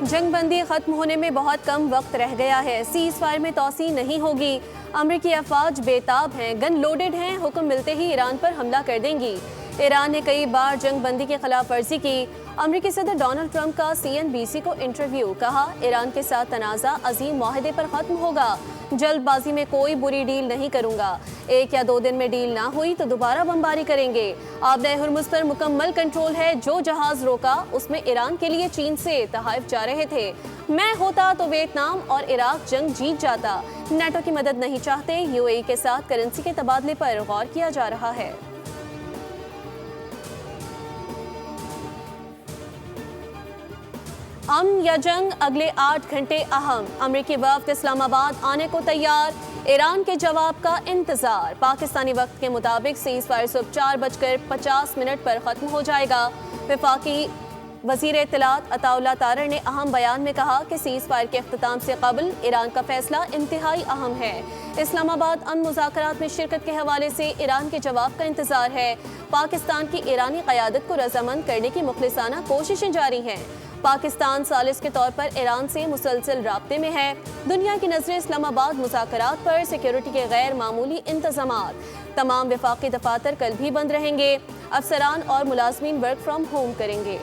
جنگ بندی ختم ہونے میں بہت کم وقت رہ گیا ہے، سیز فائر میں توسیع نہیں ہوگی۔ امریکی افواج بےتاب ہیں، گن لوڈڈ ہیں، حکم ملتے ہی ایران پر حملہ کر دیں گی۔ ایران نے کئی بار جنگ بندی کی خلاف ورزی کی۔ امریکی صدر ڈونلڈ ٹرمپ کا CNBC کو انٹرویو، کہا ایران کے ساتھ تنازع عظیم معاہدے پر ختم ہوگا، جلد بازی میں کوئی بری ڈیل نہیں کروں گا، 1 یا 2 دن میں ڈیل نہ ہوئی تو دوبارہ بمباری کریں گے۔ آبِ ہرمز پر مکمل کنٹرول ہے، جو جہاز روکا اس میں ایران کے لیے چین سے تحائف جا رہے تھے، میں ہوتا تو ویتنام اور عراق جنگ جیت جاتا۔ نیٹو کی مدد نہیں چاہتے، UAE کے ساتھ کرنسی کے تبادلے پر غور کیا جا رہا ہے۔ امن یا جنگ، اگلے 8 گھنٹے اہم، امریکی وفد اسلام آباد آنے کو تیار، ایران کے جواب کا انتظار۔ پاکستانی وقت کے مطابق سیز فائر صبح 4:50 پر ختم ہو جائے گا۔ وفاقی وزیر اطلاعات عطا اللہ تارڑ نے اہم بیان میں کہا کہ سیز فائر کے اختتام سے قبل ایران کا فیصلہ انتہائی اہم ہے۔ اسلام آباد امن مذاکرات میں شرکت کے حوالے سے ایران کے جواب کا انتظار ہے۔ پاکستان کی ایرانی قیادت کو رضامند کرنے کی مخلصانہ کوششیں جاری ہیں۔ پاکستان ثالث کے طور پر ایران سے مسلسل رابطے میں ہے۔ دنیا کی نظریں اسلام آباد مذاکرات پر، سیکیورٹی کے غیر معمولی انتظامات۔ تمام وفاقی دفاتر کل بھی بند رہیں گے، افسران اور ملازمین ورک فرام ہوم کریں گے۔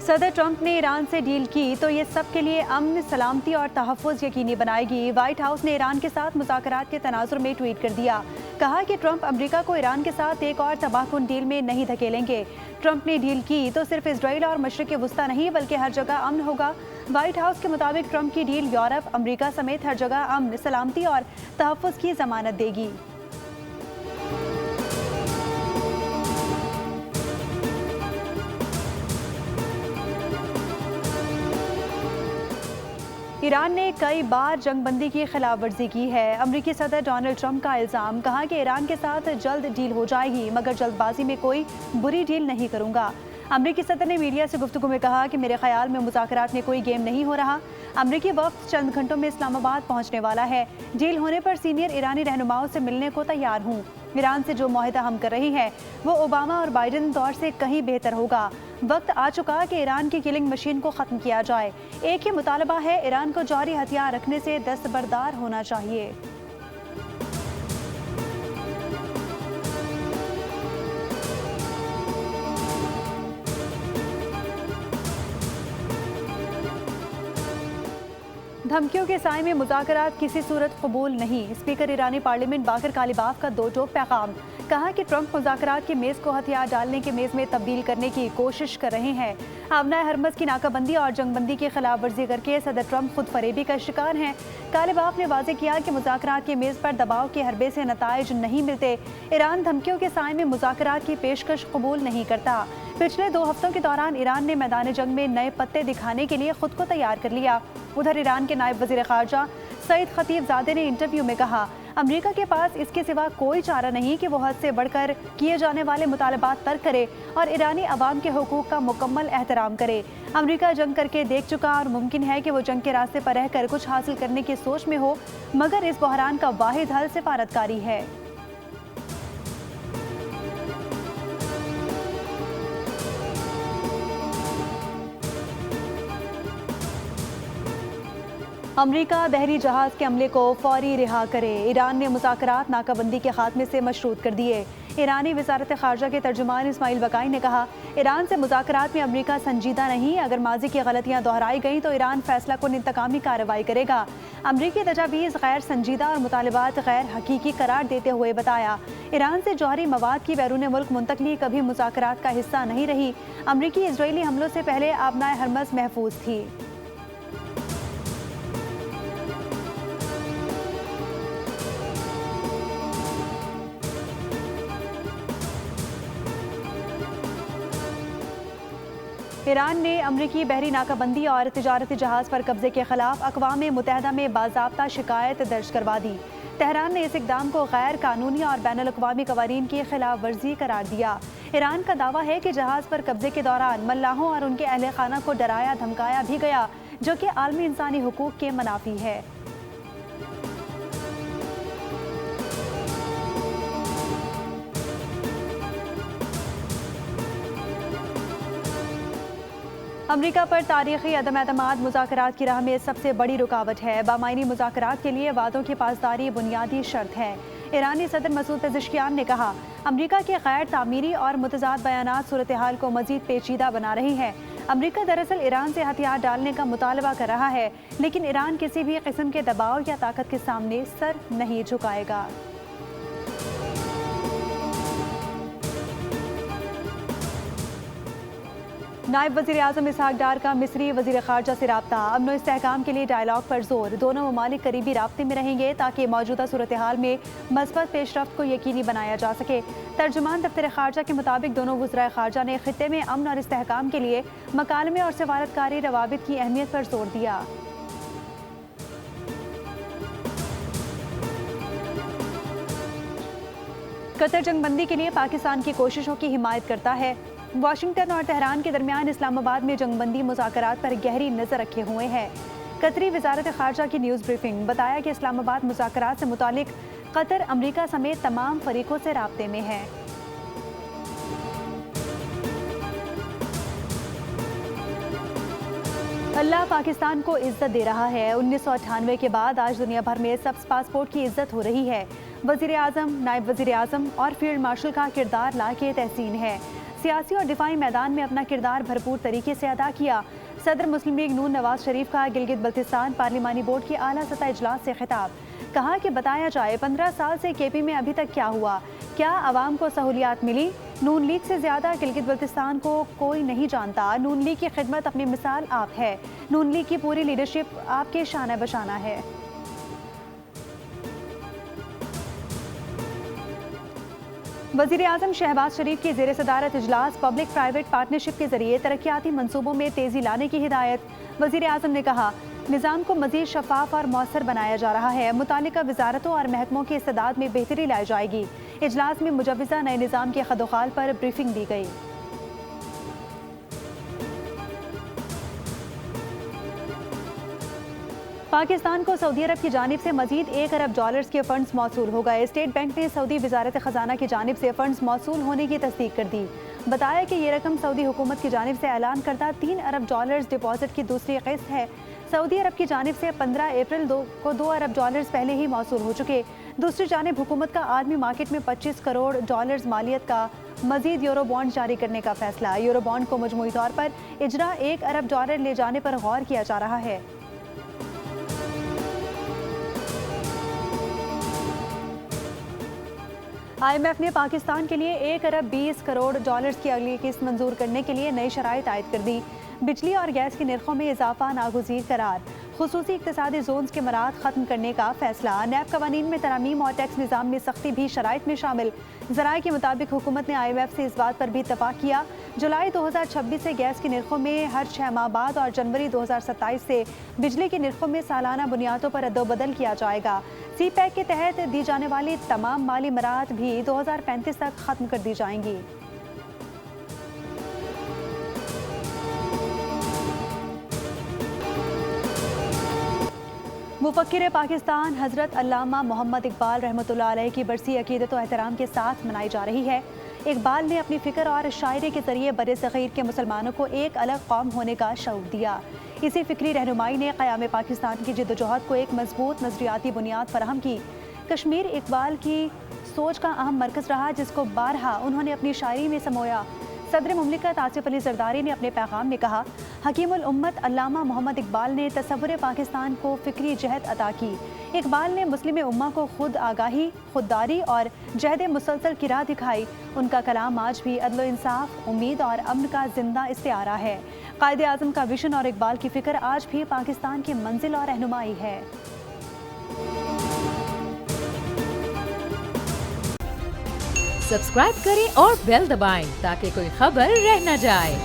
صدر ٹرمپ نے ایران سے ڈیل کی تو یہ سب کے لیے امن، سلامتی اور تحفظ یقینی بنائے گی۔ وائٹ ہاؤس نے ایران کے ساتھ مذاکرات کے تناظر میں ٹویٹ کر دیا، کہا کہ ٹرمپ امریکہ کو ایران کے ساتھ ایک اور تباہ کن ڈیل میں نہیں دھکیلیں گے۔ ٹرمپ نے ڈیل کی تو صرف اسرائیل اور مشرق وسطیٰ نہیں بلکہ ہر جگہ امن ہوگا۔ وائٹ ہاؤس کے مطابق ٹرمپ کی ڈیل یورپ، امریکہ سمیت ہر جگہ امن، سلامتی اور تحفظ کی ضمانت دے گی۔ ایران نے کئی بار جنگ بندی کی خلاف ورزی کی ہے۔ امریکی صدر ڈونلڈ ٹرمپ کا الزام، کہا کہ ایران کے ساتھ جلد ڈیل ہو جائے گی مگر جلد بازی میں کوئی بری ڈیل نہیں کروں گا۔ امریکی صدر نے میڈیا سے گفتگو میں کہا کہ میرے خیال میں مذاکرات میں کوئی گیم نہیں ہو رہا۔ امریکی وفد چند گھنٹوں میں اسلام آباد پہنچنے والا ہے۔ ڈیل ہونے پر سینئر ایرانی رہنماؤں سے ملنے کو تیار ہوں۔ ایران سے جو معاہدہ ہم کر رہی ہے وہ اوباما اور بائیڈن دور سے کہیں بہتر ہوگا۔ وقت آ چکا کہ ایران کی کلنگ مشین کو ختم کیا جائے۔ ایک ہی مطالبہ ہے، ایران کو جوہری ہتھیار رکھنے سے دستبردار ہونا چاہیے۔ دھمکیوں کے سائے میں مذاکرات کسی صورت قبول نہیں، اسپیکر ایرانی پارلیمنٹ باقر کالیباف کا دو ٹوک پیغام، کہا کہ ٹرمپ مذاکرات کی میز کو ہتھیار ڈالنے کے میز میں تبدیل کرنے کی کوشش کر رہے ہیں۔ آبنائے ہرمز کی ناکہ بندی اور جنگ بندی کی خلاف ورزی کر کے صدر ٹرمپ خود فریبی کا شکار ہیں۔ کالیباف نے واضح کیا کہ مذاکرات کی میز پر دباؤ کے حربے سے نتائج نہیں ملتے۔ ایران دھمکیوں کے سائے میں مذاکرات کی پیشکش قبول نہیں کرتا۔ پچھلے 2 ہفتوں کے دوران ایران نے میدان جنگ میں نئے پتے دکھانے کے لیے خود کو تیار کر لیا۔ ادھر ایران کے نائب وزیر خارجہ سعید خطیب زادے نے انٹرویو میں کہا، امریکہ کے پاس اس کے سوا کوئی چارہ نہیں کہ وہ حد سے بڑھ کر کیے جانے والے مطالبات ترک کرے اور ایرانی عوام کے حقوق کا مکمل احترام کرے۔ امریکہ جنگ کر کے دیکھ چکا اور ممکن ہے کہ وہ جنگ کے راستے پر رہ کر کچھ حاصل کرنے کی سوچ میں ہو، مگر اس بحران کا واحد حل سفارتکاری ہے۔ امریکہ بحری جہاز کے عملے کو فوری رہا کرے، ایران نے مذاکرات ناکہ بندی کے خاتمے سے مشروط کر دیے۔ ایرانی وزارت خارجہ کے ترجمان اسماعیل بقائی نے کہا، ایران سے مذاکرات میں امریکہ سنجیدہ نہیں، اگر ماضی کی غلطیاں دہرائی گئیں تو ایران فیصلہ کن انتقامی کارروائی کرے گا۔ امریکی تجاویز غیر سنجیدہ اور مطالبات غیر حقیقی قرار دیتے ہوئے بتایا، ایران سے جوہری مواد کی بیرون ملک منتقلی کبھی مذاکرات کا حصہ نہیں رہی۔ امریکی اسرائیلی حملوں سے پہلے آبنائے ہرمز محفوظ تھی۔ ایران نے امریکی بحری ناکہ بندی اور تجارتی جہاز پر قبضے کے خلاف اقوام متحدہ میں باضابطہ شکایت درج کروا دی۔ تہران نے اس اقدام کو غیر قانونی اور بین الاقوامی قوانین کی خلاف ورزی قرار دیا۔ ایران کا دعویٰ ہے کہ جہاز پر قبضے کے دوران ملاحوں اور ان کے اہل خانہ کو ڈرایا دھمکایا بھی گیا، جو کہ عالمی انسانی حقوق کے منافی ہے۔ امریکہ پر تاریخی عدم اعتماد مذاکرات کی راہ میں سب سے بڑی رکاوٹ ہے۔ بامعنی مذاکرات کے لیے وعدوں کی پاسداری بنیادی شرط ہے۔ ایرانی صدر مسعود پزشکیان نے کہا، امریکہ کے غیر تعمیری اور متضاد بیانات صورتحال کو مزید پیچیدہ بنا رہی ہیں۔ امریکہ دراصل ایران سے ہتھیار ڈالنے کا مطالبہ کر رہا ہے، لیکن ایران کسی بھی قسم کے دباؤ یا طاقت کے سامنے سر نہیں جھکائے گا۔ نائب وزیر اعظم اسحاق ڈار کا مصری وزیر خارجہ سے رابطہ۔ امن و استحکام کے لیے ڈائیلاگ پر زور۔ دونوں ممالک قریبی رابطے میں رہیں گے تاکہ موجودہ صورتحال میں مثبت پیش رفت کو یقینی بنایا جا سکے۔ ترجمان دفتر خارجہ کے مطابق دونوں وزرائے خارجہ نے خطے میں امن اور استحکام کے لیے مکالمے اور سفارتکاری روابط کی اہمیت پر زور دیا۔ قطر جنگ بندی کے لیے پاکستان کی کوششوں کی حمایت کرتا ہے۔ واشنگٹن اور تہران کے درمیان اسلام آباد میں جنگ بندی مذاکرات پر گہری نظر رکھے ہوئے ہے۔ قطری وزارت خارجہ کی نیوز بریفنگ بتایا کہ اسلام آباد مذاکرات سے متعلق قطر امریکہ سمیت تمام فریقوں سے رابطے میں ہے۔ اللہ پاکستان کو عزت دے رہا ہے۔ 1998 کے بعد آج دنیا بھر میں سبز پاسپورٹ کی عزت ہو رہی ہے۔ وزیر اعظم، نائب وزیر اعظم اور فیلڈ مارشل کا کردار لائق تحسین ہے۔ سیاسی اور دفاعی میدان میں اپنا کردار بھرپور طریقے سے ادا کیا۔ صدر مسلم لیگ نون نواز شریف کا گلگت بلتستان پارلیمانی بورڈ کی اعلیٰ سطح اجلاس سے خطاب۔ کہا کہ بتایا جائے 15 سال سے کے پی میں ابھی تک کیا ہوا، کیا عوام کو سہولیات ملی؟ نون لیگ سے زیادہ گلگت بلتستان کو کوئی نہیں جانتا۔ نون لیگ کی خدمت اپنی مثال آپ ہے۔ نون لیگ کی پوری لیڈرشپ آپ کے شانہ بشانہ ہے۔ وزیر اعظم شہباز شریف کی زیر صدارت اجلاس پبلک پرائیویٹ پارٹنرشپ کے ذریعے ترقیاتی منصوبوں میں تیزی لانے کی ہدایت۔ وزیر اعظم نے کہا، نظام کو مزید شفاف اور مؤثر بنایا جا رہا ہے۔ متعلقہ وزارتوں اور محکموں کی استعداد میں بہتری لائی جائے گی۔ اجلاس میں مجوزہ نئے نظام کے خدوخال پر بریفنگ دی گئی۔ پاکستان کو سعودی عرب کی جانب سے مزید $1 ارب کے فنڈز موصول ہو گئے۔ اسٹیٹ بینک نے سعودی وزارت خزانہ کی جانب سے فنڈز موصول ہونے کی تصدیق کر دی۔ بتایا کہ یہ رقم سعودی حکومت کی جانب سے اعلان کردہ $3 ارب ڈپازٹ کی دوسری قسط ہے۔ سعودی عرب کی جانب سے 15 اپریل کو $2 ارب پہلے ہی موصول ہو چکے۔ دوسری جانب حکومت کا عالمی مارکیٹ میں $25 کروڑ مالیت کا مزید یورو بانڈ جاری کرنے کا فیصلہ۔ یورو بانڈ کو مجموعی طور پر اجرا $1 ارب لے جانے پر غور کیا جا رہا ہے۔ آئی ایم ایف نے پاکستان کے لیے $1 ارب 20 کروڑ کی اگلی قسط منظور کرنے کے لیے نئی شرائط عائد کر دی۔ بجلی اور گیس کی نرخوں میں اضافہ ناگزیر قرار۔ خصوصی اقتصادی زونز کے مراحت ختم کرنے کا فیصلہ۔ نیب قوانین میں ترامیم اور ٹیکس نظام میں سختی بھی شرائط میں شامل۔ ذرائع کے مطابق حکومت نے آئی ایم ایف سے اس بات پر بھی اتفاق کیا، جولائی 2026 سے گیس کی نرخوں میں ہر 6 ماہ بعد اور جنوری 2027 سے بجلی کی نرخوں میں سالانہ بنیادوں پر رد و بدل کیا جائے گا۔ سی پیک کے تحت دی جانے والی تمام مالی مراحت بھی 2035 تک ختم کر دی جائیں گی۔ مفکر پاکستان حضرت علامہ محمد اقبال رحمۃ اللہ علیہ کی برسی عقیدت و احترام کے ساتھ منائی جا رہی ہے۔ اقبال نے اپنی فکر اور شاعری کے ذریعے بر صغیر کے مسلمانوں کو ایک الگ قوم ہونے کا شعور دیا۔ اسی فکری رہنمائی نے قیام پاکستان کی جدوجہد کو ایک مضبوط نظریاتی بنیاد فراہم کی۔ کشمیر اقبال کی سوچ کا اہم مرکز رہا، جس کو بارہا انہوں نے اپنی شاعری میں سمویا۔ صدر مملکت آصف علی زرداری نے اپنے پیغام میں کہا، حکیم الامت علامہ محمد اقبال نے تصور پاکستان کو فکری جہت عطا کی۔ اقبال نے مسلم امہ کو خود آگاہی، خودداری اور جہد مسلسل کی راہ دکھائی۔ ان کا کلام آج بھی عدل و انصاف، امید اور امن کا زندہ استعارہ ہے۔ قائد اعظم کا ویژن اور اقبال کی فکر آج بھی پاکستان کی منزل اور رہنمائی ہے۔ سبسکرائب کریں اور بیل دبائیں تاکہ کوئی خبر رہ نہ جائے۔